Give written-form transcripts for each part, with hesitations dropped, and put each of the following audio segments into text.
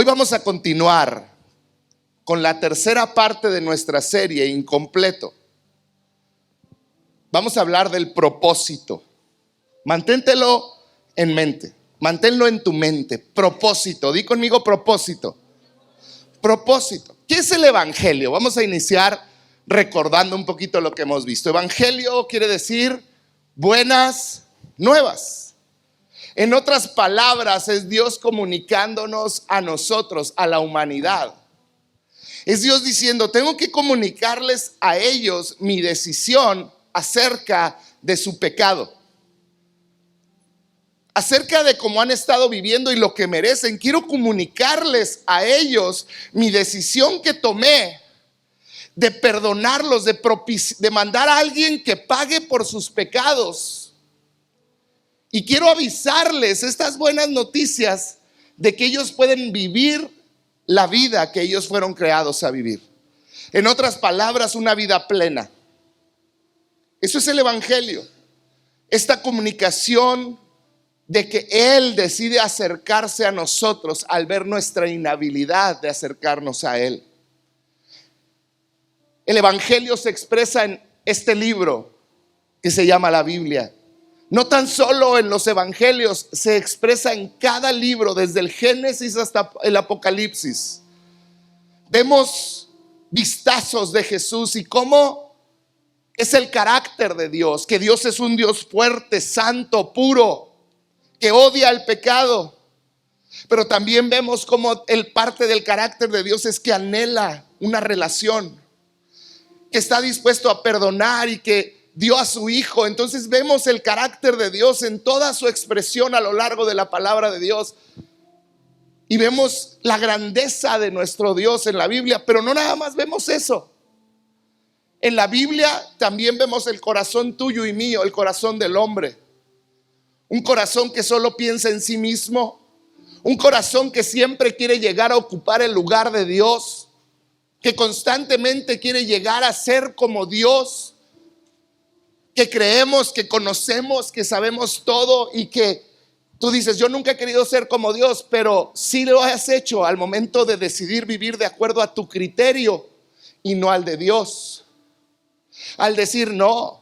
Hoy vamos a continuar con la tercera parte de nuestra serie Incompleto. Vamos a hablar del propósito. Manténtelo en mente, manténlo en tu mente. Propósito, di conmigo propósito. Propósito. ¿Qué es el evangelio? Vamos a iniciar recordando un poquito lo que hemos visto. Evangelio quiere decir buenas nuevas. En otras palabras, es Dios comunicándonos a nosotros, a la humanidad. Es Dios diciendo, tengo que comunicarles a ellos mi decisión acerca de su pecado, acerca de cómo han estado viviendo y lo que merecen. Quiero comunicarles a ellos mi decisión que tomé de perdonarlos, de mandar a alguien que pague por sus pecados. Y quiero avisarles estas buenas noticias de que ellos pueden vivir la vida que ellos fueron creados a vivir. En otras palabras, una vida plena. Eso es el evangelio. Esta comunicación de que Él decide acercarse a nosotros al ver nuestra inhabilidad de acercarnos a Él. El evangelio se expresa en este libro que se llama la Biblia. No tan solo en los evangelios, se expresa en cada libro, desde el Génesis hasta el Apocalipsis. Vemos vistazos de Jesús y cómo es el carácter de Dios, que Dios es un Dios fuerte, santo, puro, que odia el pecado. Pero también vemos cómo el parte del carácter de Dios es que anhela una relación, que está dispuesto a perdonar y que dio a su Hijo. Entonces vemos el carácter de Dios en toda su expresión a lo largo de la palabra de Dios. Y vemos la grandeza de nuestro Dios en la Biblia. Pero no nada más vemos eso. En la Biblia también vemos el corazón tuyo y mío, el corazón del hombre. Un corazón que solo piensa en sí mismo. Un corazón que siempre quiere llegar a ocupar el lugar de Dios. Que constantemente quiere llegar a ser como Dios. Que creemos, que conocemos, que sabemos todo y que tú dices, yo nunca he querido ser como Dios, pero sí lo has hecho al momento de decidir vivir de acuerdo a tu criterio y no al de Dios. Al decir, no,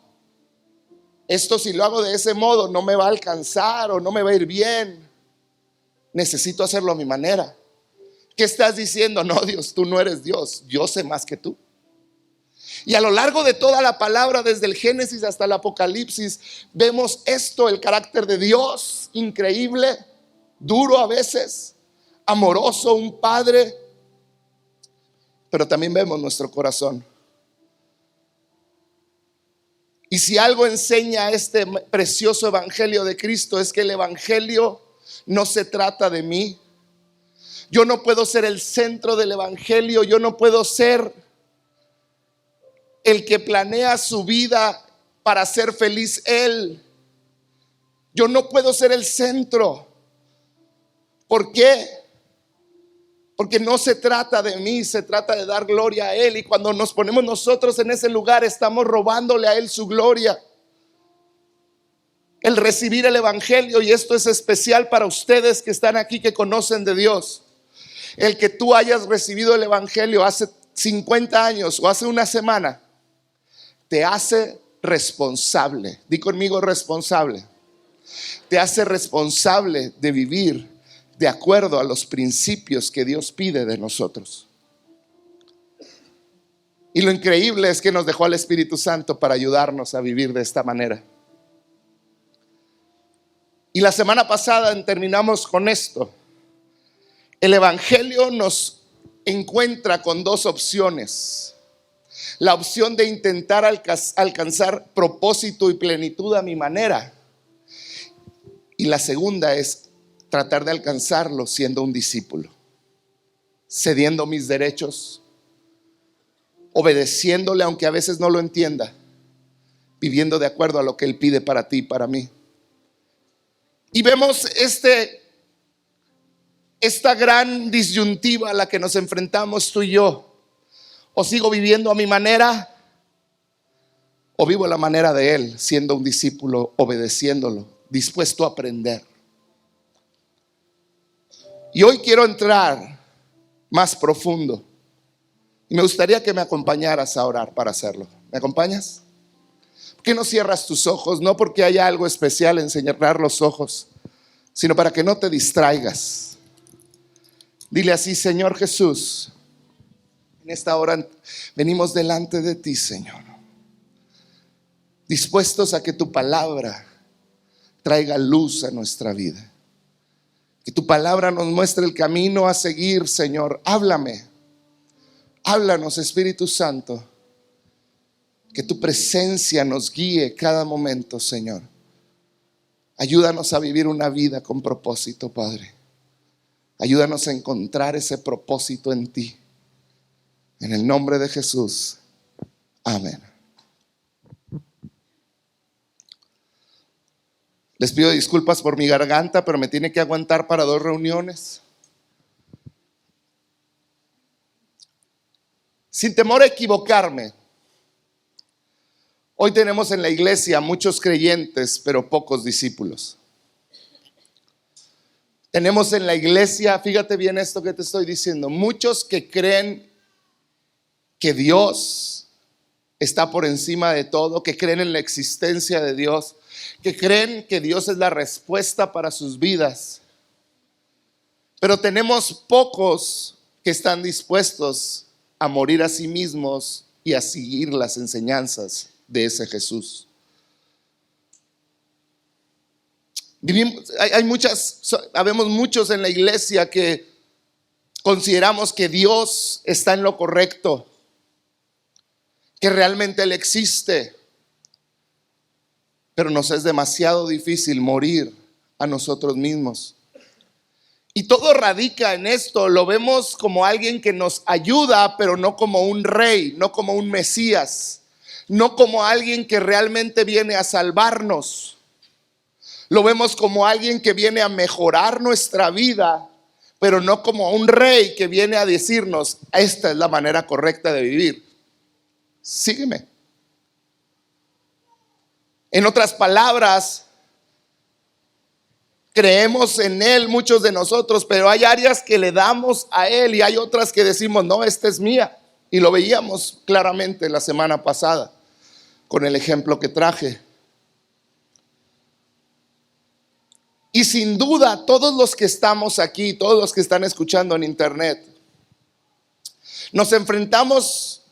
esto si lo hago de ese modo no me va a alcanzar o no me va a ir bien. Necesito hacerlo a mi manera. ¿Qué estás diciendo? No, Dios, tú no eres Dios, yo sé más que tú. Y a lo largo de toda la palabra, desde el Génesis hasta el Apocalipsis, vemos esto, el carácter de Dios, increíble, duro a veces, amoroso, un padre. Pero también vemos nuestro corazón. Y si algo enseña este precioso evangelio de Cristo, es que el evangelio no se trata de mí. Yo no puedo ser el centro del evangelio, yo no puedo ser el que planea su vida para ser feliz él. Yo no puedo ser el centro. ¿Por qué? Porque no se trata de mí, se trata de dar gloria a Él. Y cuando nos ponemos nosotros en ese lugar, estamos robándole a Él su gloria. El recibir el evangelio, y esto es especial para ustedes que están aquí, que conocen de Dios. El que tú hayas recibido el evangelio hace 50 años o hace una semana, te hace responsable. Di conmigo responsable. Te hace responsable de vivir de acuerdo a los principios que Dios pide de nosotros. Y lo increíble es que nos dejó al Espíritu Santo para ayudarnos a vivir de esta manera. Y la semana pasada terminamos con esto. El evangelio nos encuentra con dos opciones. La opción de intentar alcanzar propósito y plenitud a mi manera. Y la segunda es tratar de alcanzarlo siendo un discípulo, cediendo mis derechos, obedeciéndole aunque a veces no lo entienda, viviendo de acuerdo a lo que Él pide para ti y para mí. Y vemos esta gran disyuntiva a la que nos enfrentamos tú y yo. O sigo viviendo a mi manera, o vivo a la manera de Él, siendo un discípulo, obedeciéndolo, dispuesto a aprender. Y hoy quiero entrar más profundo. Y me gustaría que me acompañaras a orar para hacerlo. ¿Me acompañas? ¿Por qué no cierras tus ojos? No porque haya algo especial en cerrar los ojos, sino para que no te distraigas. Dile así: Señor Jesús, en esta hora venimos delante de ti, Señor, dispuestos a que tu palabra traiga luz a nuestra vida. Que tu palabra nos muestre el camino a seguir, Señor. Háblanos, Espíritu Santo. Que tu presencia nos guíe cada momento, Señor. Ayúdanos a vivir una vida con propósito, Padre. Ayúdanos a encontrar ese propósito en ti. En el nombre de Jesús. Amén. Les pido disculpas por mi garganta, pero me tiene que aguantar para 2 reuniones. Sin temor a equivocarme, hoy tenemos en la iglesia muchos creyentes, pero pocos discípulos. Tenemos en la iglesia, fíjate bien esto que te estoy diciendo, muchos que creen que Dios está por encima de todo, que creen en la existencia de Dios, que creen que Dios es la respuesta para sus vidas. Pero tenemos pocos que están dispuestos a morir a sí mismos y a seguir las enseñanzas de ese Jesús. Habemos muchos en la iglesia que consideramos que Dios está en lo correcto, que realmente Él existe, pero nos es demasiado difícil morir a nosotros mismos. Y todo radica en esto. Lo vemos como alguien que nos ayuda, pero no como un rey, no como un Mesías, no como alguien que realmente viene a salvarnos. Lo vemos como alguien que viene a mejorar nuestra vida, pero no como un rey que viene a decirnos: esta es la manera correcta de vivir. Sígueme. En otras palabras, creemos en Él muchos de nosotros, pero hay áreas que le damos a Él y hay otras que decimos: no, esta es mía. Y lo veíamos claramente la semana pasada con el ejemplo que traje. Y sin duda, todos los que estamos aquí, todos los que están escuchando en internet, nos enfrentamos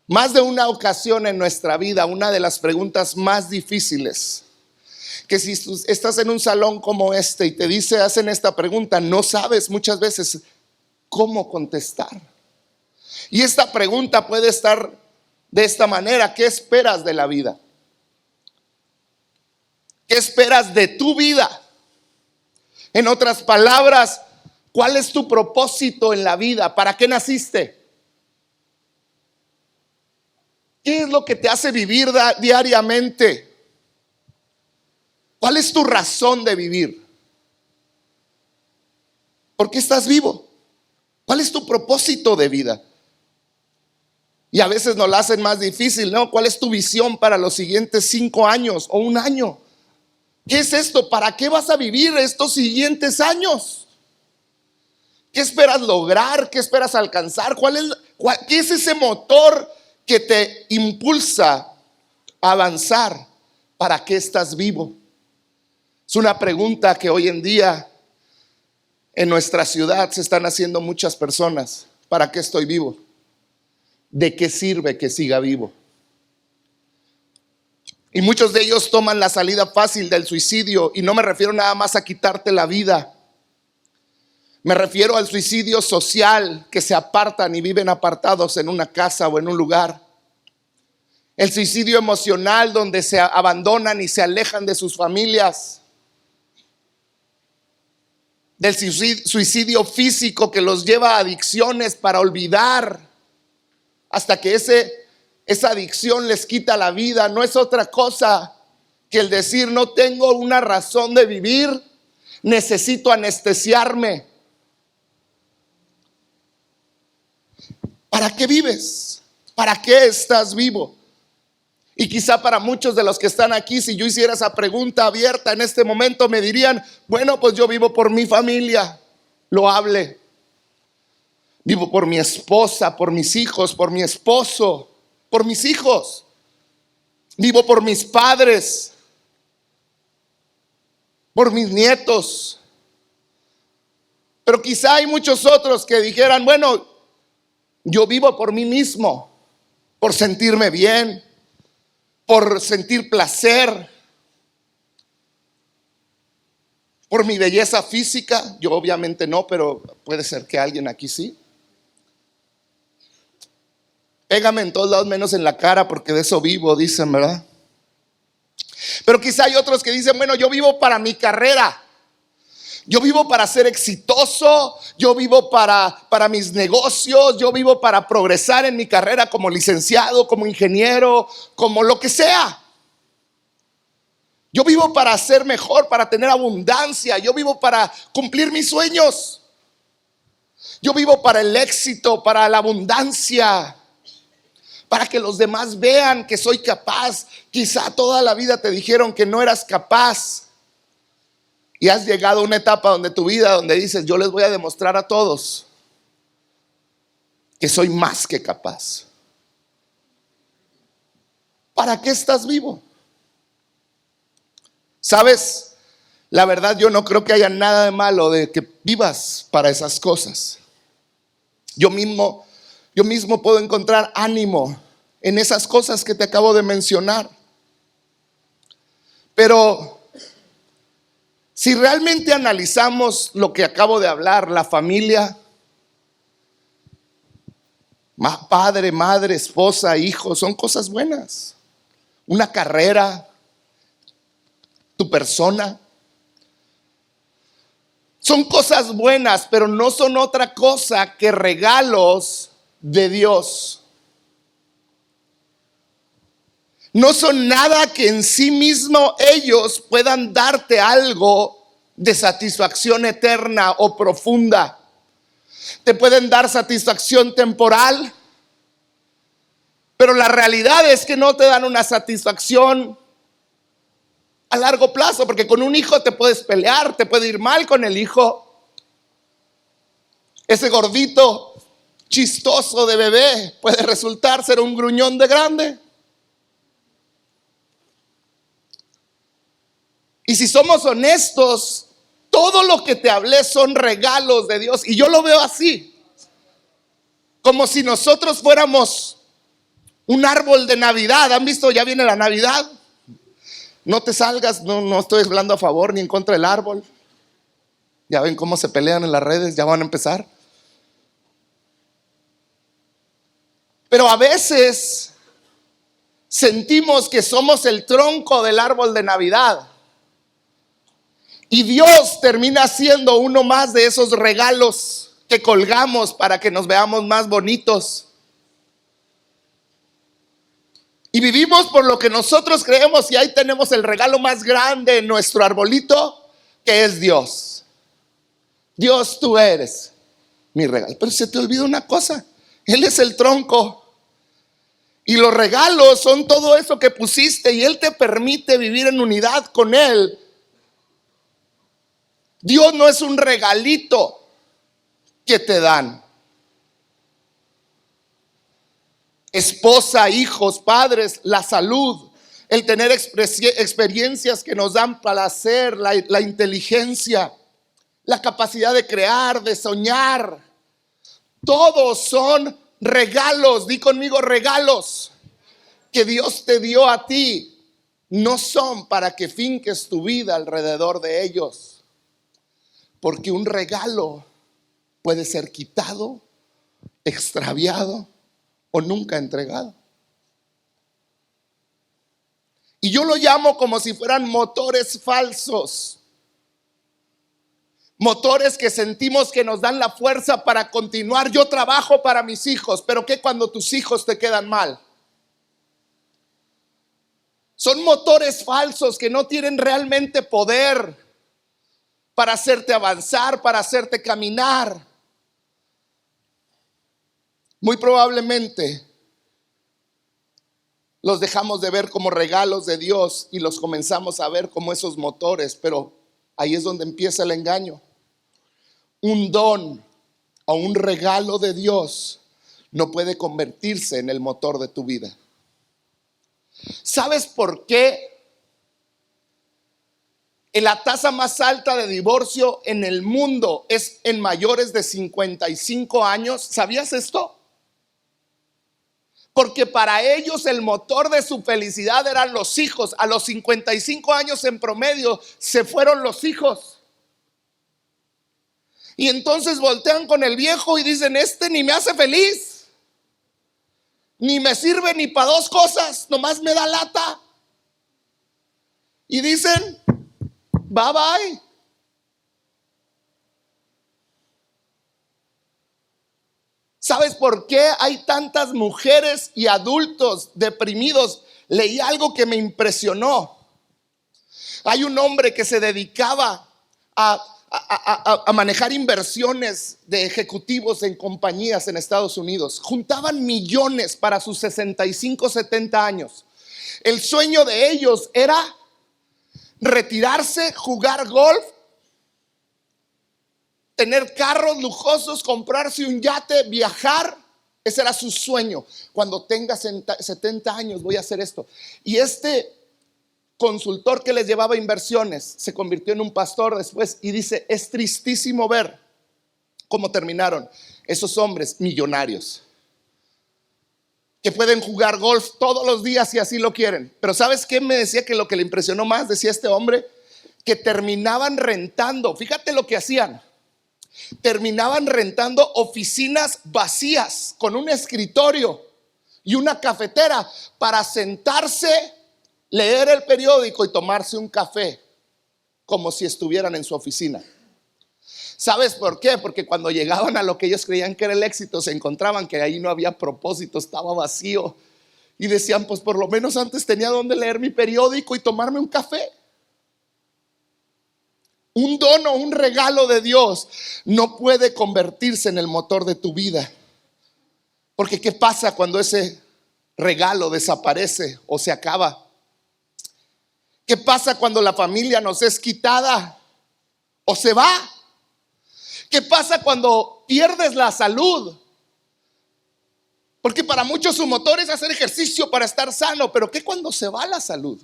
más de una ocasión en nuestra vida una de las preguntas más difíciles. Que si estás en un salón como este y te hacen esta pregunta, no sabes muchas veces cómo contestar. Y esta pregunta puede estar de esta manera: ¿qué esperas de la vida? ¿Qué esperas de tu vida? En otras palabras, ¿cuál es tu propósito en la vida? ¿Para qué naciste? ¿Qué es lo que te hace vivir diariamente? ¿Cuál es tu razón de vivir? ¿Por qué estás vivo? ¿Cuál es tu propósito de vida? Y a veces nos la hacen más difícil, ¿no? ¿Cuál es tu visión para los siguientes 5 años o 1 año? ¿Qué es esto? ¿Para qué vas a vivir estos siguientes años? ¿Qué esperas lograr? ¿Qué esperas alcanzar? ¿Qué es ese motor que te impulsa a avanzar? ¿Para qué estás vivo? Es una pregunta que hoy en día en nuestra ciudad se están haciendo muchas personas. ¿Para qué estoy vivo? ¿De qué sirve que siga vivo? Y muchos de ellos toman la salida fácil del suicidio. Y no me refiero nada más a quitarte la vida. Me refiero al suicidio social, que se apartan y viven apartados en una casa o en un lugar. El suicidio emocional, donde se abandonan y se alejan de sus familias. Del suicidio físico, que los lleva a adicciones para olvidar, hasta que esa adicción les quita la vida. No es otra cosa que el decir: no tengo una razón de vivir, necesito anestesiarme. ¿Para qué vives? ¿Para qué estás vivo? Y quizá para muchos de los que están aquí, si yo hiciera esa pregunta abierta en este momento, me dirían: bueno, pues yo vivo por mi familia, loable. Vivo por mi esposa, por mis hijos, por mi esposo, por mis hijos. Vivo por mis padres, por mis nietos. Pero quizá hay muchos otros que dijeran, bueno, yo vivo por mí mismo, por sentirme bien, por sentir placer, por mi belleza física. Yo obviamente no, pero puede ser que alguien aquí sí. Pégame en todos lados menos en la cara porque de eso vivo, dicen, ¿verdad? Pero quizá hay otros que dicen, bueno, yo vivo para mi carrera. Yo vivo para ser exitoso, yo vivo para mis negocios, yo vivo para progresar en mi carrera como licenciado, como ingeniero, como lo que sea. Yo vivo para ser mejor, para tener abundancia, yo vivo para cumplir mis sueños. Yo vivo para el éxito, para la abundancia, para que los demás vean que soy capaz. Quizá toda la vida te dijeron que no eras capaz. Y has llegado a una etapa donde tu vida, donde dices, yo les voy a demostrar a todos que soy más que capaz. ¿Para qué estás vivo? ¿Sabes? La verdad, yo no creo que haya nada de malo de que vivas para esas cosas. Yo mismo puedo encontrar ánimo en esas cosas que te acabo de mencionar. Pero si realmente analizamos lo que acabo de hablar, la familia, padre, madre, esposa, hijo, son cosas buenas. Una carrera, tu persona, son cosas buenas, pero no son otra cosa que regalos de Dios. No son nada que en sí mismo ellos puedan darte algo de satisfacción eterna o profunda. Te pueden dar satisfacción temporal, pero la realidad es que no te dan una satisfacción a largo plazo, porque con un hijo te puedes pelear, te puede ir mal con el hijo. Ese gordito chistoso de bebé puede resultar ser un gruñón de grande. Y si somos honestos, todo lo que te hablé son regalos de Dios. Y yo lo veo así, como si nosotros fuéramos un árbol de Navidad. ¿Han visto? Ya viene la Navidad. No te salgas, no estoy hablando a favor ni en contra del árbol. Ya ven cómo se pelean en las redes, ya van a empezar. Pero a veces sentimos que somos el tronco del árbol de Navidad. Y Dios termina siendo uno más de esos regalos que colgamos para que nos veamos más bonitos. Y vivimos por lo que nosotros creemos, y ahí tenemos el regalo más grande en nuestro arbolito, que es Dios. Dios, tú eres mi regalo. Pero se te olvida una cosa: Él es el tronco. Y los regalos son todo eso que pusiste, y Él te permite vivir en unidad con Él. Dios no es un regalito que te dan. Esposa, hijos, padres, la salud, el tener experiencias que nos dan placer, la inteligencia, la capacidad de crear, de soñar. Todos son regalos. Di conmigo, regalos que Dios te dio a ti. No son para que finques tu vida alrededor de ellos. Porque un regalo puede ser quitado, extraviado o nunca entregado. Y yo lo llamo como si fueran motores falsos. Motores que sentimos que nos dan la fuerza para continuar. Yo trabajo para mis hijos, pero ¿qué cuando tus hijos te quedan mal? Son motores falsos que no tienen realmente poder para hacerte avanzar, para hacerte caminar. Muy probablemente los dejamos de ver como regalos de Dios y los comenzamos a ver como esos motores, pero ahí es donde empieza el engaño. Un don, a un regalo de Dios, no puede convertirse en el motor de tu vida. ¿Sabes por qué la tasa más alta de divorcio en el mundo es en mayores de 55 años? ¿Sabías esto? Porque para ellos el motor de su felicidad eran los hijos. A los 55 años en promedio se fueron los hijos. Y entonces voltean con el viejo y dicen: este ni me hace feliz, ni me sirve ni para dos cosas, nomás me da lata. Y dicen: bye bye. ¿Sabes por qué hay tantas mujeres y adultos deprimidos? Leí algo que me impresionó. Hay un hombre que se dedicaba a manejar inversiones de ejecutivos en compañías en Estados Unidos. Juntaban millones para sus 65, 70 años. El sueño de ellos era retirarse, jugar golf, tener carros lujosos, comprarse un yate, viajar. Ese era su sueño. Cuando tenga 70 años voy a hacer esto. Y este consultor que les llevaba inversiones se convirtió en un pastor después y dice: es tristísimo ver cómo terminaron esos hombres millonarios que pueden jugar golf todos los días si así lo quieren. Pero ¿sabes qué me decía? Que lo que le impresionó más, decía este hombre, que terminaban rentando. Fíjate lo que hacían. Terminaban rentando oficinas vacías con un escritorio y una cafetera para sentarse, leer el periódico y tomarse un café como si estuvieran en su oficina. ¿Sabes por qué? Porque cuando llegaban a lo que ellos creían que era el éxito, se encontraban que ahí no había propósito, estaba vacío. Y decían: pues por lo menos antes tenía donde leer mi periódico y tomarme un café. Un don o un regalo de Dios no puede convertirse en el motor de tu vida. Porque ¿qué pasa cuando ese regalo desaparece o se acaba? ¿Qué pasa cuando la familia nos es quitada o se va? ¿Qué pasa cuando pierdes la salud? Porque para muchos su motor es hacer ejercicio para estar sano. Pero ¿qué cuando se va la salud?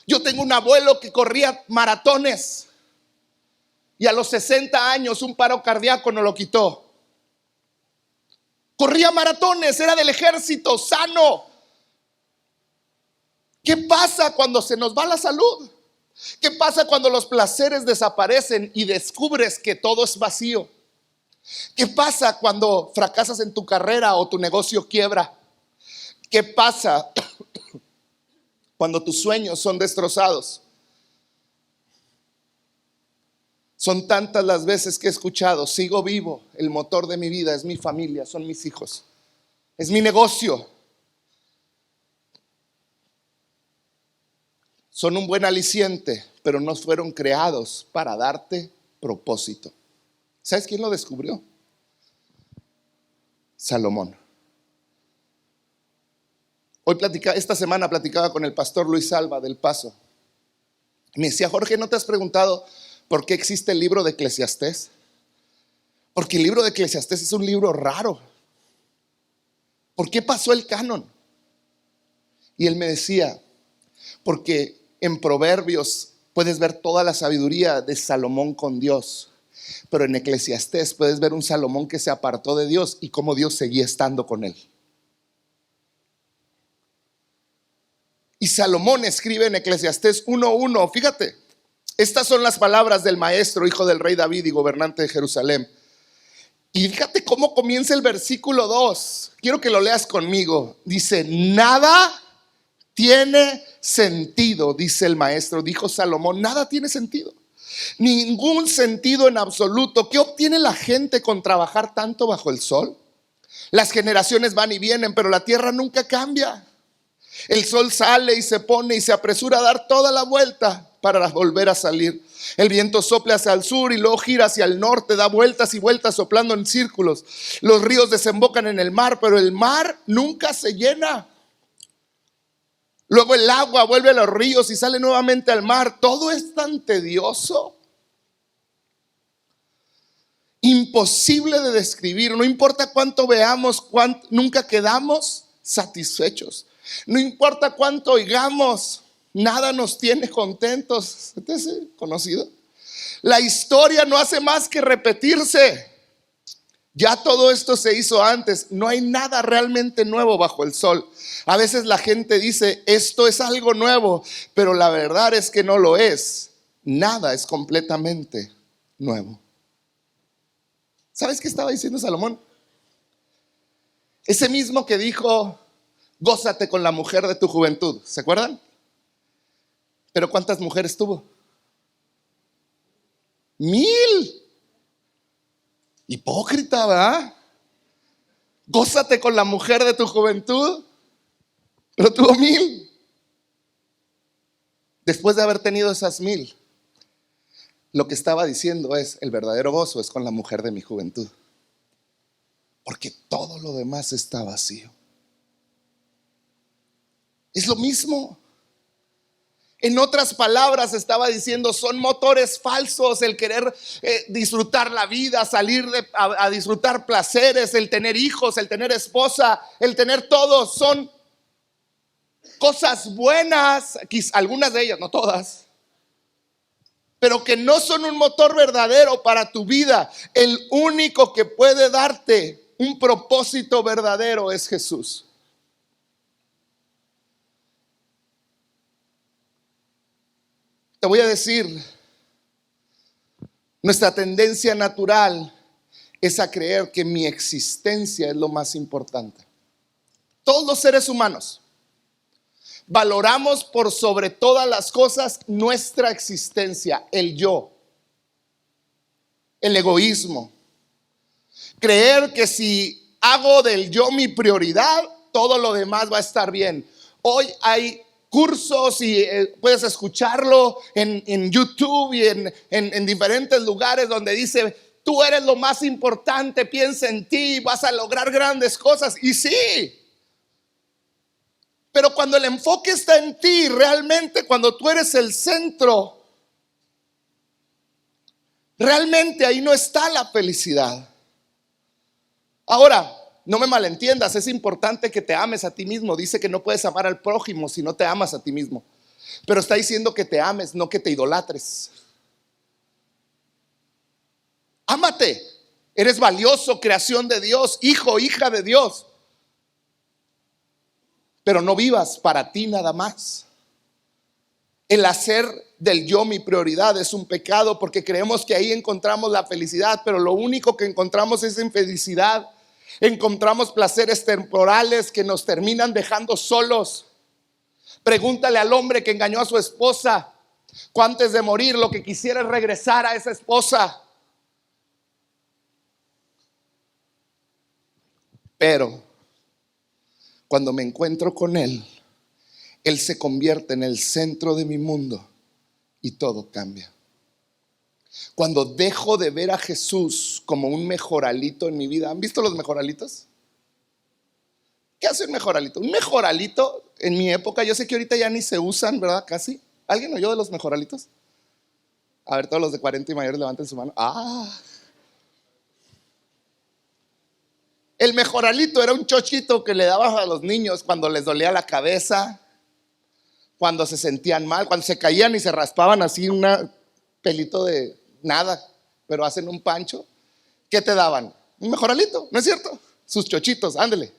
Yo tengo un abuelo que corría maratones y a los 60 años un paro cardíaco nos lo quitó. Corría maratones, era del ejército, sano. ¿Qué pasa cuando se nos va la salud? ¿Qué pasa cuando los placeres desaparecen y descubres que todo es vacío? ¿Qué pasa cuando fracasas en tu carrera o tu negocio quiebra? ¿Qué pasa cuando tus sueños son destrozados? Son tantas las veces que he escuchado: sigo vivo, el motor de mi vida es mi familia, son mis hijos, es mi negocio. Son un buen aliciente, pero no fueron creados para darte propósito. ¿Sabes quién lo descubrió? Salomón. Esta semana platicaba con el pastor Luis Alba del Paso. Me decía: Jorge, ¿no te has preguntado por qué existe el libro de Eclesiastés? Porque el libro de Eclesiastés es un libro raro. ¿Por qué pasó el canon? Y él me decía: porque en Proverbios puedes ver toda la sabiduría de Salomón con Dios, pero en Eclesiastés puedes ver un Salomón que se apartó de Dios y cómo Dios seguía estando con él. Y Salomón escribe en Eclesiastés 1:1. Fíjate, estas son las palabras del maestro, hijo del rey David y gobernante de Jerusalén. Y fíjate cómo comienza el versículo 2. Quiero que lo leas conmigo. Dice: nada tiene sentido, dice el maestro, dijo Salomón, nada tiene sentido. Ningún sentido en absoluto. ¿Qué obtiene la gente con trabajar tanto bajo el sol? Las generaciones van y vienen, pero la tierra nunca cambia. El sol sale y se pone y se apresura a dar toda la vuelta para volver a salir. El viento sopla hacia el sur y luego gira hacia el norte, da vueltas y vueltas soplando en círculos. Los ríos desembocan en el mar, pero el mar nunca se llena. Luego el agua vuelve a los ríos y sale nuevamente al mar. Todo es tan tedioso. imposible de describir. No importa cuánto veamos, nunca quedamos satisfechos. No importa cuánto oigamos, nada nos tiene contentos. ¿Este es conocido? La historia no hace más que repetirse. Ya todo esto se hizo antes. No hay nada realmente nuevo bajo el sol. A veces la gente dice, esto es algo nuevo, pero la verdad es que no lo es. Nada es completamente nuevo. ¿Sabes qué estaba diciendo Salomón? Ese mismo que dijo, gózate con la mujer de tu juventud. ¿Se acuerdan? Pero ¿cuántas mujeres tuvo? 1000. Hipócrita, ¿verdad? Gózate con la mujer de tu juventud, pero tuvo 1000. Después de haber tenido esas 1000, lo que estaba diciendo es, el verdadero gozo es con la mujer de mi juventud, porque todo lo demás está vacío. Es lo mismo. En otras palabras estaba diciendo, son motores falsos el querer disfrutar la vida, salir a disfrutar placeres, el tener hijos, el tener esposa, el tener todo. Son cosas buenas, algunas de ellas, no todas, pero que no son un motor verdadero para tu vida. El único que puede darte un propósito verdadero es Jesús. Te voy a decir, nuestra tendencia natural es a creer que mi existencia es lo más importante. Todos los seres humanos valoramos por sobre todas las cosas nuestra existencia, el yo, el egoísmo. Creer que si hago del yo mi prioridad, todo lo demás va a estar bien. Hoy hay cursos y puedes escucharlo en YouTube y en diferentes lugares donde dice, tú eres lo más importante, piensa en ti, vas a lograr grandes cosas. Y sí, pero cuando el enfoque está en ti, realmente cuando tú eres el centro, realmente ahí no está la felicidad. Ahora, no me malentiendas, es importante que te ames a ti mismo. Dice que no puedes amar al prójimo si no te amas a ti mismo. Pero está diciendo que te ames, no que te idolatres. Ámate, eres valioso, creación de Dios, hijo, hija de Dios. Pero no vivas para ti nada más. El hacer del yo mi prioridad es un pecado porque creemos que ahí encontramos la felicidad, pero lo único que encontramos es infelicidad. Encontramos placeres temporales que nos terminan dejando solos. Pregúntale al hombre que engañó a su esposa, antes de morir lo que quisiera es regresar a esa esposa. Pero cuando me encuentro con él, él se convierte en el centro de mi mundo y todo cambia. Cuando dejo de ver a Jesús como un mejoralito en mi vida. ¿Han visto los mejoralitos? ¿Qué hace un mejoralito? Un mejoralito en mi época, yo sé que ahorita ya ni se usan, ¿verdad? Casi. ¿Alguien oyó de los mejoralitos? A ver, todos los de 40 y mayores levanten su mano. El mejoralito era un chochito que le dabas a los niños cuando les dolía la cabeza, cuando se sentían mal, cuando se caían y se raspaban así un pelito de nada, pero hacen un pancho. ¿Qué te daban? Un mejoralito, ¿no es cierto? Sus chochitos, ándele.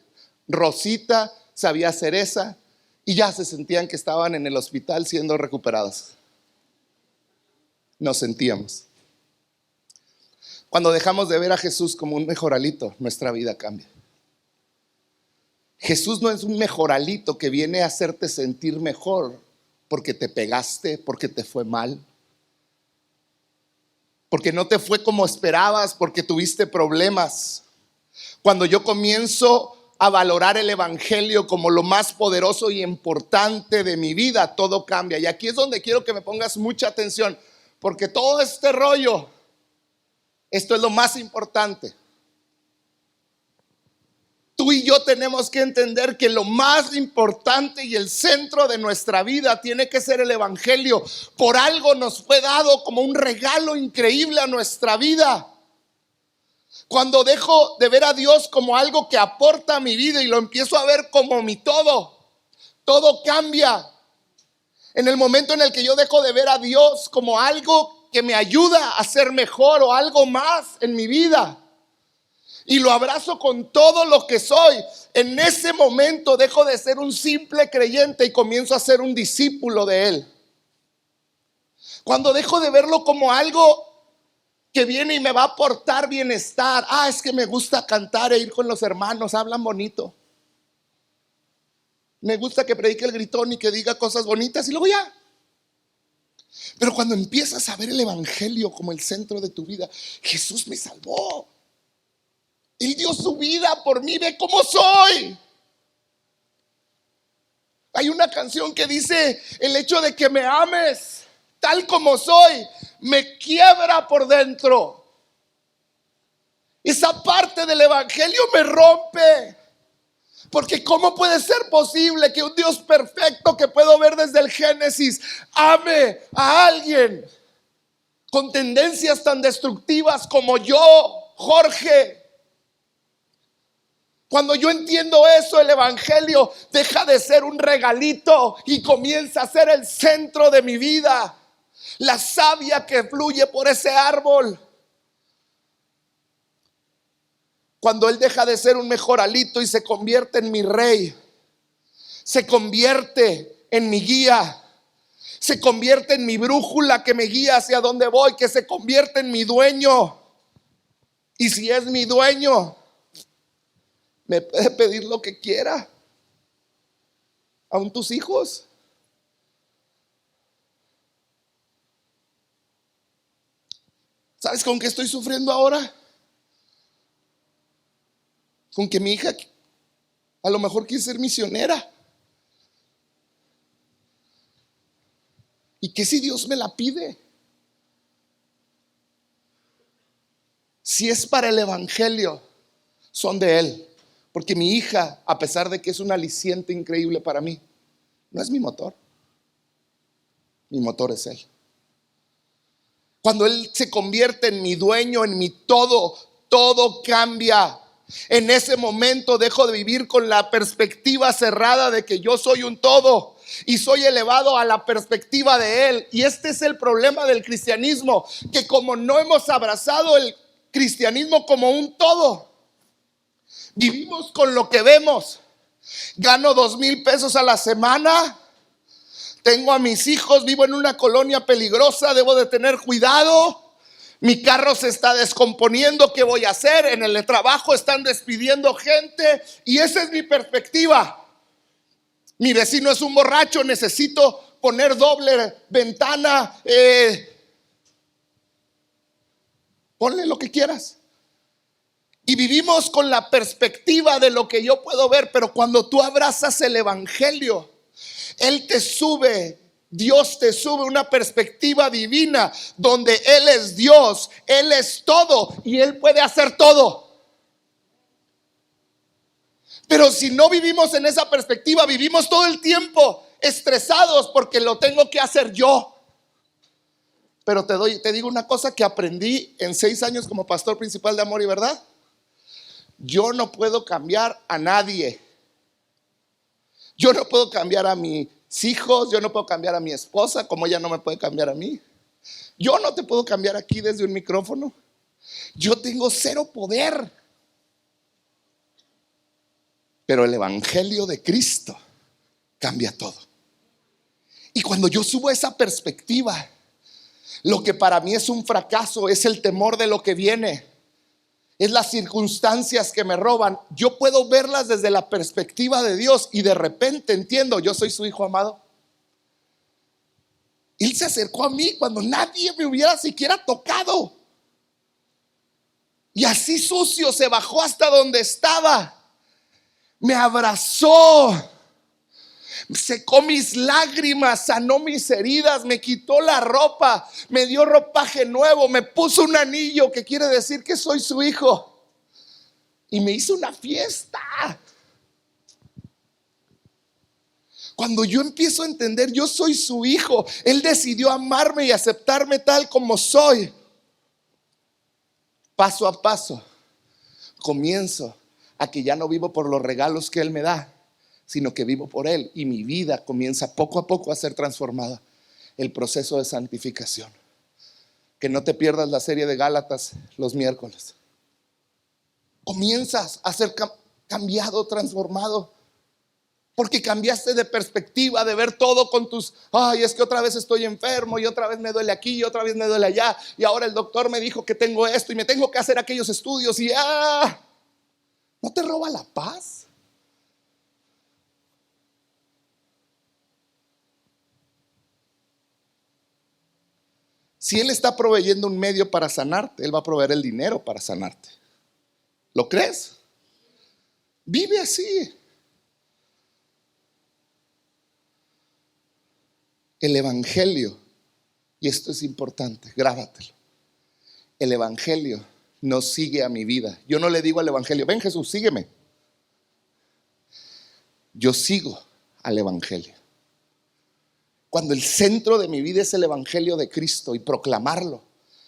Rosita, sabía cereza, y ya se sentían que estaban en el hospital siendo recuperados. Nos sentíamos. Cuando dejamos de ver a Jesús como un mejoralito, nuestra vida cambia. Jesús no es un mejoralito que viene a hacerte sentir mejor porque te pegaste, porque te fue mal, porque no te fue como esperabas, porque tuviste problemas. Cuando yo comienzo a valorar el evangelio como lo más poderoso y importante de mi vida, todo cambia. Y aquí es donde quiero que me pongas mucha atención, porque todo este rollo, esto es lo más importante. Tú y yo tenemos que entender que lo más importante y el centro de nuestra vida tiene que ser el evangelio. Por algo nos fue dado como un regalo increíble a nuestra vida. Cuando dejo de ver a Dios como algo que aporta a mi vida y lo empiezo a ver como mi todo, todo cambia. En el momento en el que yo dejo de ver a Dios como algo que me ayuda a ser mejor o algo más en mi vida y lo abrazo con todo lo que soy, en ese momento dejo de ser un simple creyente y comienzo a ser un discípulo de Él. Cuando dejo de verlo como algo que viene y me va a aportar bienestar. Es que me gusta cantar e ir con los hermanos, hablan bonito. Me gusta que predique el gritón y que diga cosas bonitas y luego ya. Pero cuando empiezas a ver el evangelio como el centro de tu vida, Jesús me salvó. Él dio su vida por mí, ve cómo soy. Hay una canción que dice: el hecho de que me ames tal como soy me quiebra por dentro. Esa parte del evangelio me rompe. Porque ¿cómo puede ser posible que un Dios perfecto que puedo ver desde el Génesis ame a alguien con tendencias tan destructivas como yo, Jorge? Cuando yo entiendo eso, el evangelio deja de ser un regalito y comienza a ser el centro de mi vida, la savia que fluye por ese árbol. Cuando Él deja de ser un mejoralito y se convierte en mi rey, se convierte en mi guía, se convierte en mi brújula que me guía hacia donde voy, que se convierte en mi dueño. Y si es mi dueño, me puede pedir lo que quiera, aún tus hijos. ¿Sabes con qué estoy sufriendo ahora? Con que mi hija a lo mejor quiere ser misionera. ¿Y qué si Dios me la pide? Si es para el evangelio, son de Él. Porque mi hija, a pesar de que es un aliciente increíble para mí, no es mi motor. Mi motor es Él. Cuando Él se convierte en mi dueño, en mi todo, todo cambia. En ese momento dejo de vivir con la perspectiva cerrada de que yo soy un todo y soy elevado a la perspectiva de Él. Y este es el problema del cristianismo, que como no hemos abrazado el cristianismo como un todo, vivimos con lo que vemos. Gano 2,000 pesos a la semana, tengo a mis hijos, vivo en una colonia peligrosa, debo de tener cuidado. Mi carro se está descomponiendo, ¿qué voy a hacer? En el trabajo están despidiendo gente y esa es mi perspectiva. Mi vecino es un borracho, necesito poner doble ventana, ponle lo que quieras. Y vivimos con la perspectiva de lo que yo puedo ver, pero cuando tú abrazas el evangelio, Él te sube. Dios te sube una perspectiva divina donde Él es Dios, Él es todo y Él puede hacer todo. Pero si no vivimos en esa perspectiva, vivimos todo el tiempo estresados porque lo tengo que hacer yo. Pero te digo una cosa que aprendí en 6 años como pastor principal de Amor y Verdad. Yo no puedo cambiar a nadie. Yo no puedo cambiar a mis hijos, yo no puedo cambiar a mi esposa, como ella no me puede cambiar a mí. Yo no te puedo cambiar aquí desde un micrófono. Yo tengo 0 poder. Pero el evangelio de Cristo cambia todo. Y cuando yo subo esa perspectiva, lo que para mí es un fracaso es el temor de lo que viene, es las circunstancias que me roban. Yo puedo verlas desde la perspectiva de Dios y de repente entiendo, yo soy su hijo amado. Él se acercó a mí cuando nadie me hubiera siquiera tocado. Y así sucio se bajó hasta donde estaba. Me abrazó, secó mis lágrimas, sanó mis heridas, me quitó la ropa, me dio ropaje nuevo, me puso un anillo que quiere decir que soy su hijo y me hizo una fiesta. Cuando yo empiezo a entender, yo soy su hijo, Él decidió amarme y aceptarme tal como soy. Paso a paso comienzo a que ya no vivo por los regalos que Él me da, sino que vivo por Él, y mi vida comienza poco a poco a ser transformada. El proceso de santificación. Que no te pierdas la serie de Gálatas los miércoles. Comienzas a ser cambiado, transformado, porque cambiaste de perspectiva, de ver todo con tus, ay, es que otra vez estoy enfermo, y otra vez me duele aquí, y otra vez me duele allá, y ahora el doctor me dijo que tengo esto, y me tengo que hacer aquellos estudios, y ¿no te roba la paz? Si Él está proveyendo un medio para sanarte, Él va a proveer el dinero para sanarte. ¿Lo crees? Vive así. El evangelio, y esto es importante, grábatelo. El evangelio no sigue a mi vida. Yo no le digo al evangelio, ven Jesús, sígueme. Yo sigo al evangelio. Cuando el centro de mi vida es el evangelio de Cristo y proclamarlo,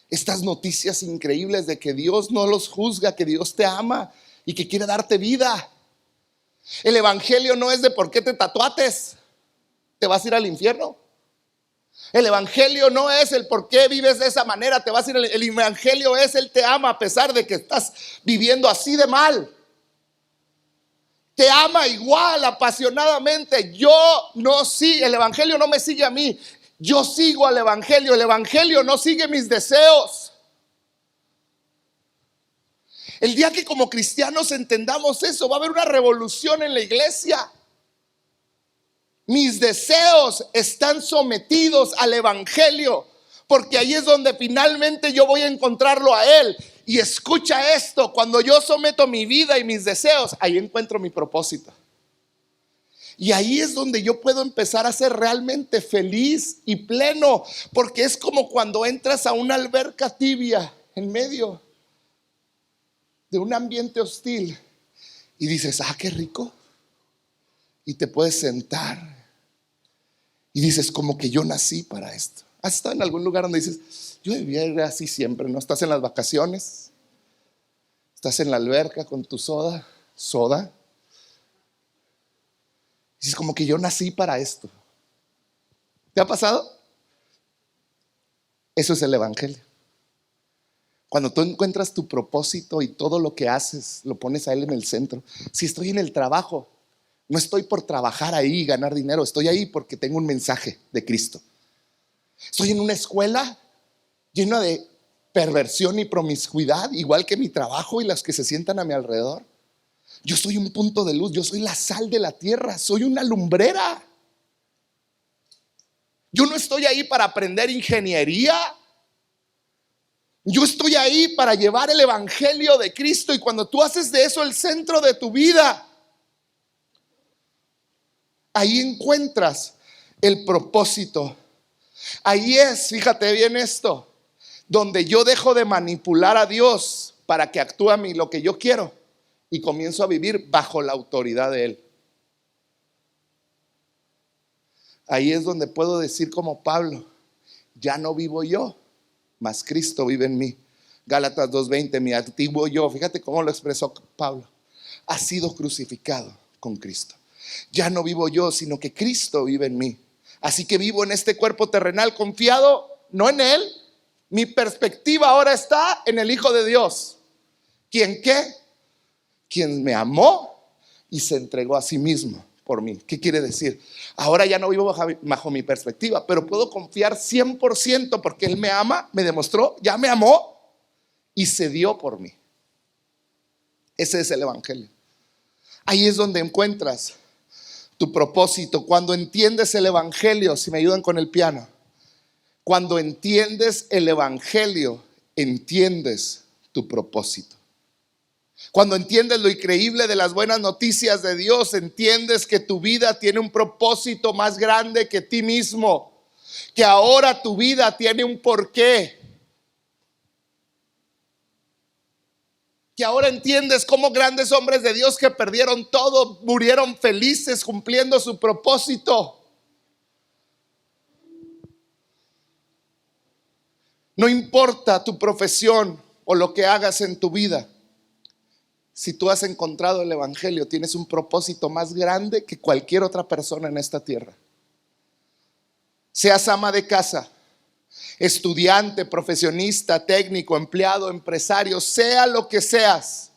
estas noticias increíbles de que Dios no los juzga, que Dios te ama y que quiere darte vida. El evangelio no es de por qué te tatuates, te vas a ir al infierno. El evangelio no es el por qué vives de esa manera, te vas a ir. El evangelio es Él te ama a pesar de que estás viviendo así de mal. Te ama igual, apasionadamente. El evangelio no me sigue a mí, yo sigo al evangelio. El evangelio no sigue mis deseos. El día que como cristianos entendamos eso, va a haber una revolución en la iglesia. Mis deseos están sometidos al evangelio, porque ahí es donde finalmente yo voy a encontrarlo a Él. Y escucha esto, cuando yo someto mi vida y mis deseos, ahí encuentro mi propósito. Y ahí es donde yo puedo empezar a ser realmente feliz y pleno, porque es como cuando entras a una alberca tibia en medio de un ambiente hostil y dices, qué rico. Y te puedes sentar y dices, como que yo nací para esto. ¿Has estado en algún lugar donde dices, yo debía ir así siempre? ¿No? Estás en las vacaciones, estás en la alberca con tu soda. Dices, como que yo nací para esto. ¿Te ha pasado? Eso es el evangelio. Cuando tú encuentras tu propósito y todo lo que haces, lo pones a Él en el centro. Si estoy en el trabajo, no estoy por trabajar ahí y ganar dinero, estoy ahí porque tengo un mensaje de Cristo. Estoy en una escuela llena de perversión y promiscuidad, igual que mi trabajo y las que se sientan a mi alrededor. Yo soy un punto de luz, yo soy la sal de la tierra, soy una lumbrera. Yo no estoy ahí para aprender ingeniería. Yo estoy ahí para llevar el evangelio de Cristo. Y cuando tú haces de eso el centro de tu vida, ahí encuentras el propósito. Ahí es, fíjate bien esto, donde yo dejo de manipular a Dios para que actúe a mí lo que yo quiero y comienzo a vivir bajo la autoridad de Él. Ahí es donde puedo decir como Pablo, ya no vivo yo, mas Cristo vive en mí. Gálatas 2:20, mi antiguo yo, fíjate cómo lo expresó Pablo, ha sido crucificado con Cristo. Ya no vivo yo, sino que Cristo vive en mí. Así que vivo en este cuerpo terrenal confiado, no en Él. Mi perspectiva ahora está en el Hijo de Dios. ¿Quién qué? Quien me amó y se entregó a sí mismo por mí. ¿Qué quiere decir? Ahora ya no vivo bajo mi perspectiva, pero puedo confiar 100% porque Él me ama, me demostró, ya me amó y se dio por mí. Ese es el evangelio. Ahí es donde encuentras tu propósito. Cuando entiendes el evangelio, si me ayudan con el piano, cuando entiendes el evangelio, entiendes tu propósito. Cuando entiendes lo increíble de las buenas noticias de Dios, entiendes que tu vida tiene un propósito más grande que ti mismo, que ahora tu vida tiene un porqué, que ahora entiendes cómo grandes hombres de Dios que perdieron todo, murieron felices cumpliendo su propósito. No importa tu profesión o lo que hagas en tu vida, Si tú has encontrado el Evangelio, tienes un propósito más grande que cualquier otra persona en esta tierra. Seas ama de casa, estudiante, profesionista, técnico, empleado, empresario, sea lo que seas,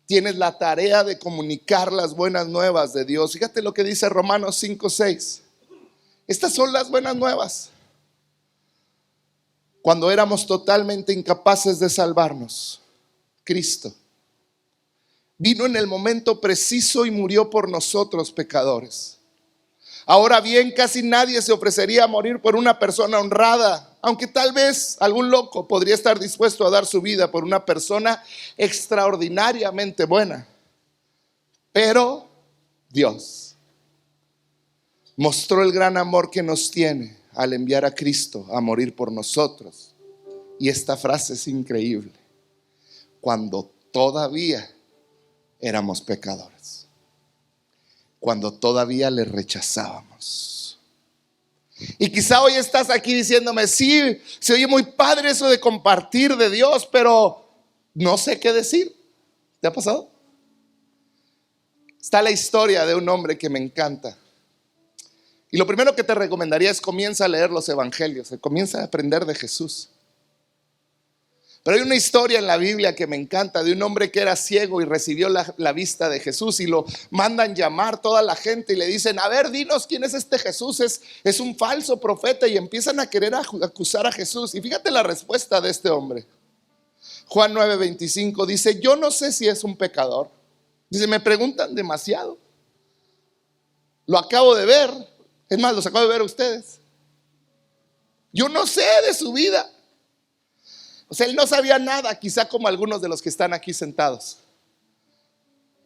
tienes la tarea de comunicar las buenas nuevas de Dios. Fíjate lo que dice Romanos 5:6. Estas son las buenas nuevas. Cuando éramos totalmente incapaces de salvarnos, Cristo vino en el momento preciso y murió por nosotros pecadores. Ahora bien, casi nadie se ofrecería a morir por una persona honrada, aunque tal vez algún loco podría estar dispuesto a dar su vida por una persona extraordinariamente buena. Pero Dios mostró el gran amor que nos tiene al enviar a Cristo a morir por nosotros. Y esta frase es increíble: cuando todavía éramos pecadores, cuando todavía le rechazábamos. Y quizá hoy estás aquí diciéndome: sí, se oye muy padre eso de compartir de Dios, pero no sé qué decir. ¿Te ha pasado? Está la historia de un hombre que me encanta. Y lo primero que te recomendaría es comienza a leer los evangelios, comienza a aprender de Jesús. Pero hay una historia en la Biblia que me encanta de un hombre que era ciego y recibió la vista de Jesús, y lo mandan llamar toda la gente y le dicen: a ver, dinos quién es este Jesús, es un falso profeta, y empiezan a querer acusar a Jesús. Y fíjate la respuesta de este hombre. Juan 9:25 dice: yo no sé si es un pecador. Dice: me preguntan demasiado. Lo acabo de ver. Es más, los acabo de ver a ustedes. Yo no sé de su vida. O sea, él no sabía nada, quizá como algunos de los que están aquí sentados.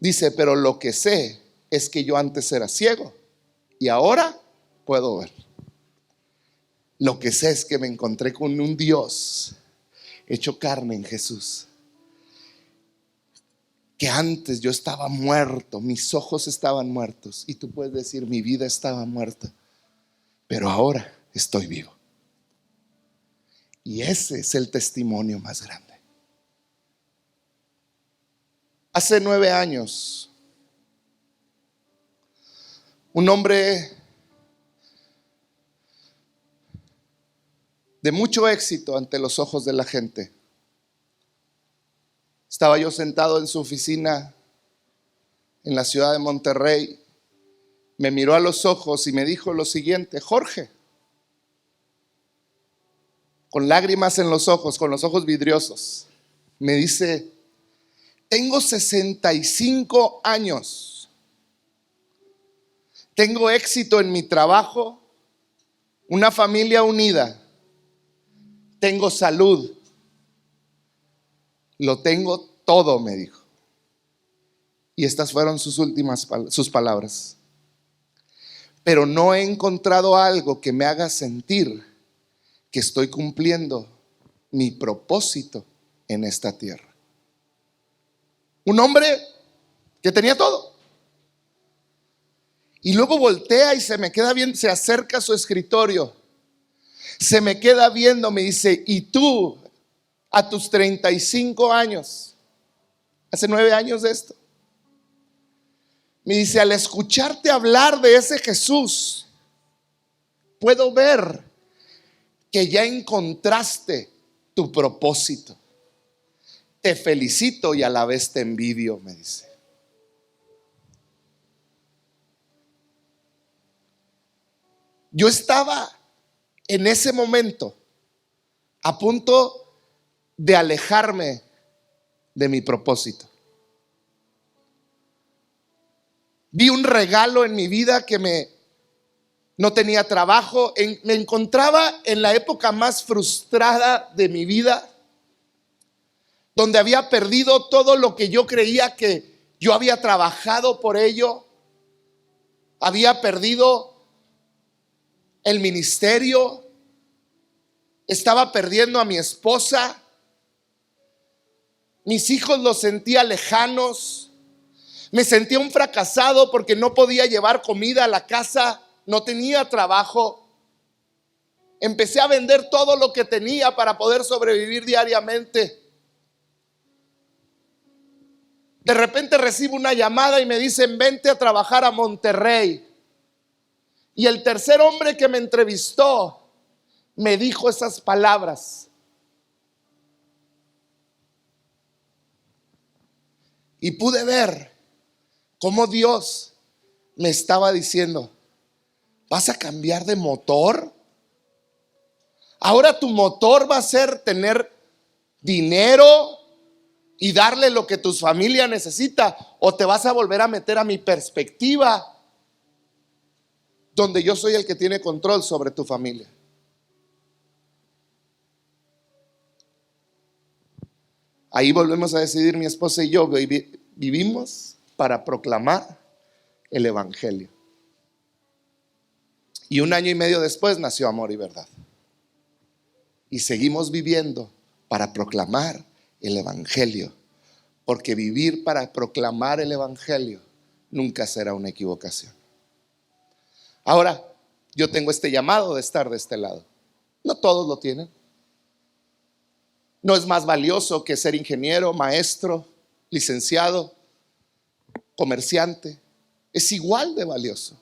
Dice: pero lo que sé es que yo antes era ciego y ahora puedo ver. Lo que sé es que me encontré con un Dios hecho carne en Jesús. Que antes yo estaba muerto, mis ojos estaban muertos, y tú puedes decir: mi vida estaba muerta, pero ahora estoy vivo. Y ese es el testimonio más grande. Hace 9 años, un hombre de mucho éxito ante los ojos de la gente, estaba yo sentado en su oficina en la ciudad de Monterrey. Me miró a los ojos y me dijo lo siguiente: Jorge, con lágrimas en los ojos, con los ojos vidriosos, me dice: tengo 65 años, tengo éxito en mi trabajo, una familia unida, tengo salud, lo tengo todo, me dijo. Y estas fueron sus palabras: pero no he encontrado algo que me haga sentir que estoy cumpliendo mi propósito en esta tierra. Un hombre que tenía todo. Y luego voltea y se me queda viendo, se acerca a su escritorio, se me queda viendo, me dice: y tú, a tus 35 años, hace 9 años de esto, me dice: al escucharte hablar de ese Jesús, puedo ver que ya encontraste tu propósito. Te felicito y a la vez te envidio, me dice. Yo estaba en ese momento a punto de alejarme de mi propósito. Vi un regalo en mi vida que no tenía trabajo, me encontraba en la época más frustrada de mi vida, donde había perdido todo lo que yo creía que yo había trabajado por ello. Había perdido el ministerio, estaba perdiendo a mi esposa, mis hijos los sentía lejanos, me sentía un fracasado porque no podía llevar comida a la casa, no tenía trabajo. Empecé a vender todo lo que tenía para poder sobrevivir diariamente. De repente recibo una llamada y me dicen: vente a trabajar a Monterrey. Y el tercer hombre que me entrevistó me dijo esas palabras. Y pude ver cómo Dios me estaba diciendo: ¿vas a cambiar de motor? Ahora tu motor va a ser tener dinero y darle lo que tu familia necesita, o te vas a volver a meter a mi perspectiva, donde yo soy el que tiene control sobre tu familia. Ahí volvemos a decidir, mi esposa y yo vivimos para proclamar el evangelio. Y 1 año y medio después nació Amor y Verdad. Y seguimos viviendo para proclamar el evangelio, porque vivir para proclamar el evangelio nunca será una equivocación. Ahora, yo tengo este llamado de estar de este lado. No todos lo tienen. No es más valioso que ser ingeniero, maestro, licenciado, comerciante. Es igual de valioso.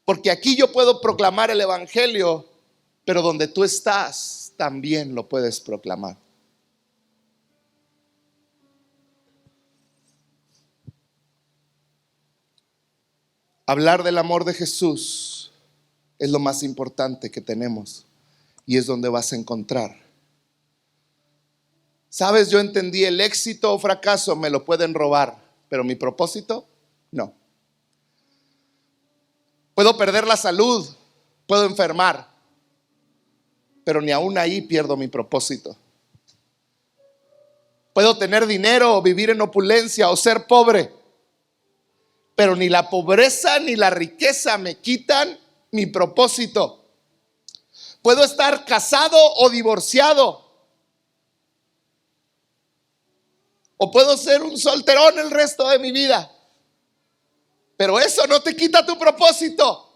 Porque aquí yo puedo proclamar el evangelio, pero donde tú estás también lo puedes proclamar. Hablar del amor de Jesús es lo más importante que tenemos, y es donde vas a encontrar. Sabes, yo entendí: el éxito o fracaso me lo pueden robar, pero mi propósito, no. Puedo perder la salud, puedo enfermar, pero ni aún ahí pierdo mi propósito. Puedo tener dinero o vivir en opulencia o ser pobre, pero ni la pobreza ni la riqueza me quitan mi propósito. Puedo estar casado o divorciado, o puedo ser un solterón el resto de mi vida, pero eso no te quita tu propósito.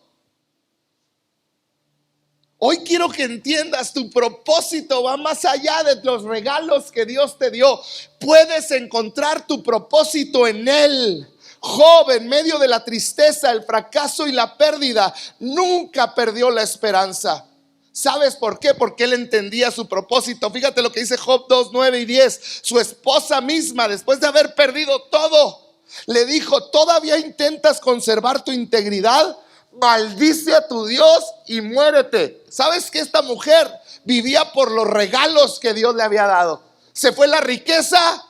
Hoy quiero que entiendas: tu propósito va más allá de los regalos que Dios te dio. Puedes encontrar tu propósito en Él. Job, en medio de la tristeza, el fracaso y la pérdida, nunca perdió la esperanza. ¿Sabes por qué? Porque él entendía su propósito. Fíjate lo que dice Job 2, 9 y 10. Su esposa misma, después de haber perdido todo, le dijo: ¿todavía intentas conservar tu integridad? Maldice a tu Dios y muérete. ¿Sabes que esta mujer vivía por los regalos que Dios le había dado? Se fue la riqueza,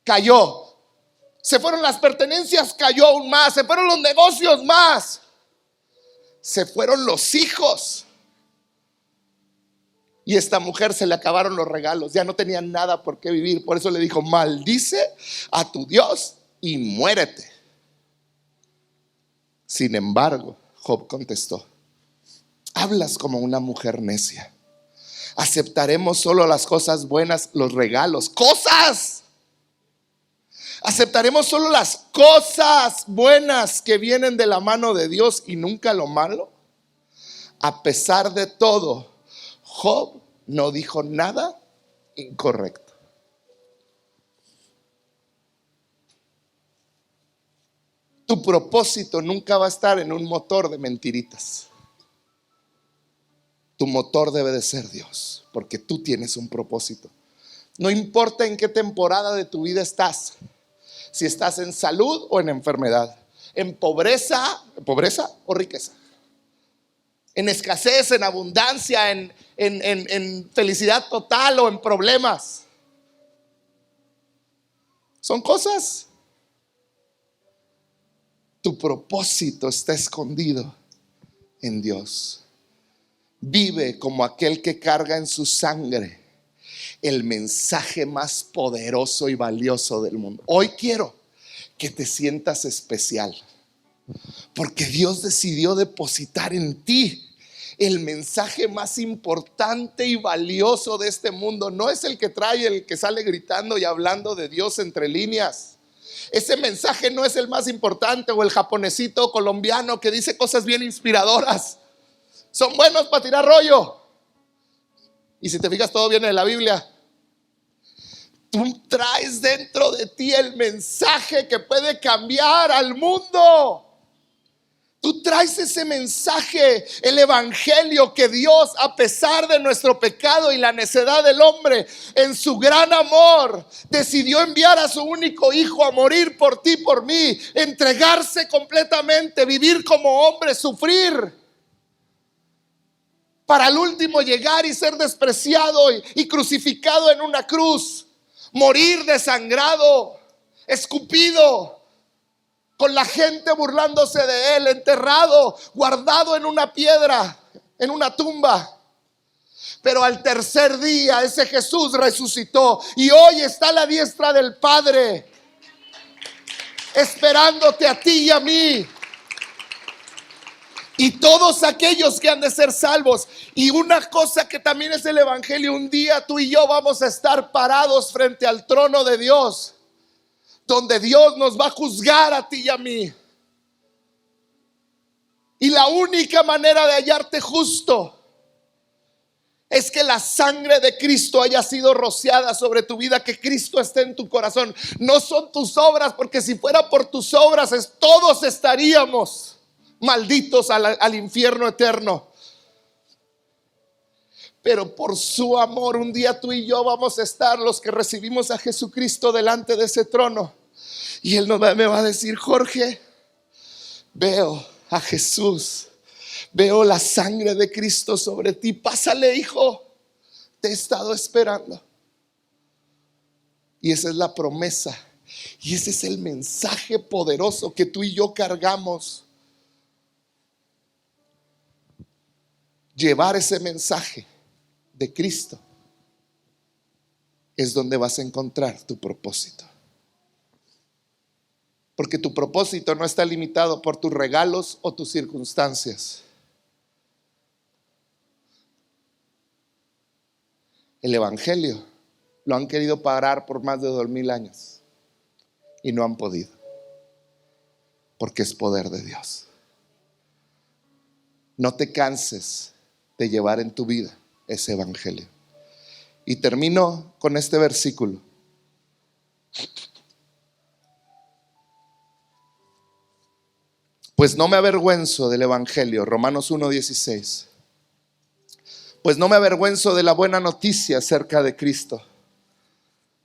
cayó. Se fueron las pertenencias, cayó aún más. Se fueron los negocios, más. Se fueron los hijos. Y a esta mujer se le acabaron los regalos. Ya no tenía nada por qué vivir. Por eso le dijo: maldice a tu Dios y muérete. Sin embargo, Job contestó: hablas como una mujer necia. Aceptaremos solo las cosas buenas, los regalos, cosas. Aceptaremos solo las cosas buenas que vienen de la mano de Dios y nunca lo malo. A pesar de todo, Job no dijo nada incorrecto. Tu propósito nunca va a estar en un motor de mentiritas. Tu motor debe de ser Dios, porque tú tienes un propósito. No importa en qué temporada de tu vida estás, si estás en salud o en enfermedad, en pobreza o riqueza, en escasez, en abundancia, en felicidad total o en problemas. Son cosas. Tu propósito está escondido en Dios. Vive como aquel que carga en su sangre el mensaje más poderoso y valioso del mundo. Hoy quiero que te sientas especial, porque Dios decidió depositar en ti el mensaje más importante y valioso de este mundo. No es el que trae el que sale gritando y hablando de Dios entre líneas. Ese mensaje no es el más importante, o el japonesito colombiano que dice cosas bien inspiradoras. Son buenos para tirar rollo. Y si te fijas, todo viene de la Biblia. Tú traes dentro de ti el mensaje que puede cambiar al mundo. Tú traes ese mensaje, el evangelio que Dios, a pesar de nuestro pecado y la necedad del hombre, en su gran amor, decidió enviar a su único hijo a morir por ti, por mí, entregarse completamente, vivir como hombre, sufrir, para al último llegar y ser despreciado y crucificado en una cruz, morir desangrado, escupido, con la gente burlándose de él, enterrado, guardado en una piedra, en una tumba. Pero al tercer día ese Jesús resucitó y hoy está a la diestra del Padre, esperándote a ti y a mí y todos aquellos que han de ser salvos. Y una cosa que también es el evangelio: un día tú y yo vamos a estar parados frente al trono de Dios, donde Dios nos va a juzgar a ti y a mí. Y la única manera de hallarte justo es que la sangre de Cristo haya sido rociada sobre tu vida, que Cristo esté en tu corazón. No son tus obras, porque si fuera por tus obras, todos estaríamos malditos al infierno eterno. Pero por su amor, un día tú y yo vamos a estar, los que recibimos a Jesucristo, delante de ese trono. Y Él me va a decir: Jorge, veo a Jesús, veo la sangre de Cristo sobre ti. Pásale, hijo, te he estado esperando. Y esa es la promesa, y ese es el mensaje poderoso que tú y yo cargamos. Llevar ese mensaje de Cristo es donde vas a encontrar tu propósito. Porque tu propósito no está limitado por tus regalos o tus circunstancias. El evangelio lo han querido parar por más de 2000 años y no han podido, porque es poder de Dios. No te canses de llevar en tu vida ese evangelio. Y termino con este versículo. Pues no me avergüenzo del evangelio, Romanos 1:16. Pues no me avergüenzo de la buena noticia acerca de Cristo,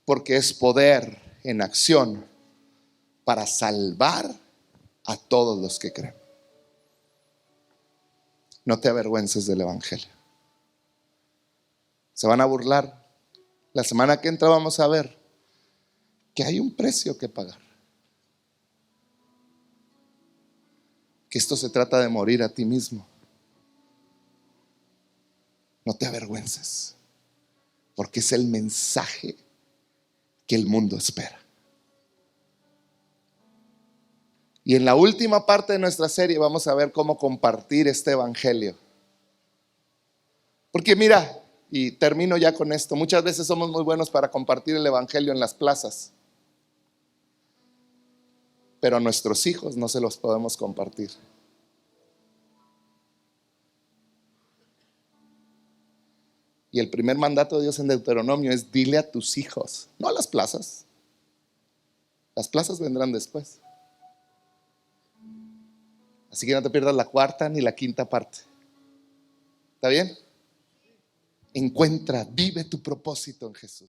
porque es poder en acción para salvar a todos los que creen. No te avergüences del evangelio. Se van a burlar. La semana que entra vamos a ver que hay un precio que pagar. Que esto se trata de morir a ti mismo. No te avergüences, porque es el mensaje que el mundo espera. Y en la última parte de nuestra serie vamos a ver cómo compartir este evangelio. Porque mira, y termino ya con esto, muchas veces somos muy buenos para compartir el evangelio en las plazas, pero a nuestros hijos no se los podemos compartir. Y el primer mandato de Dios en Deuteronomio es: dile a tus hijos, no a las plazas. Las plazas vendrán después. Así que no te pierdas la cuarta ni la quinta parte. ¿Está bien? Encuentra, vive tu propósito en Jesús.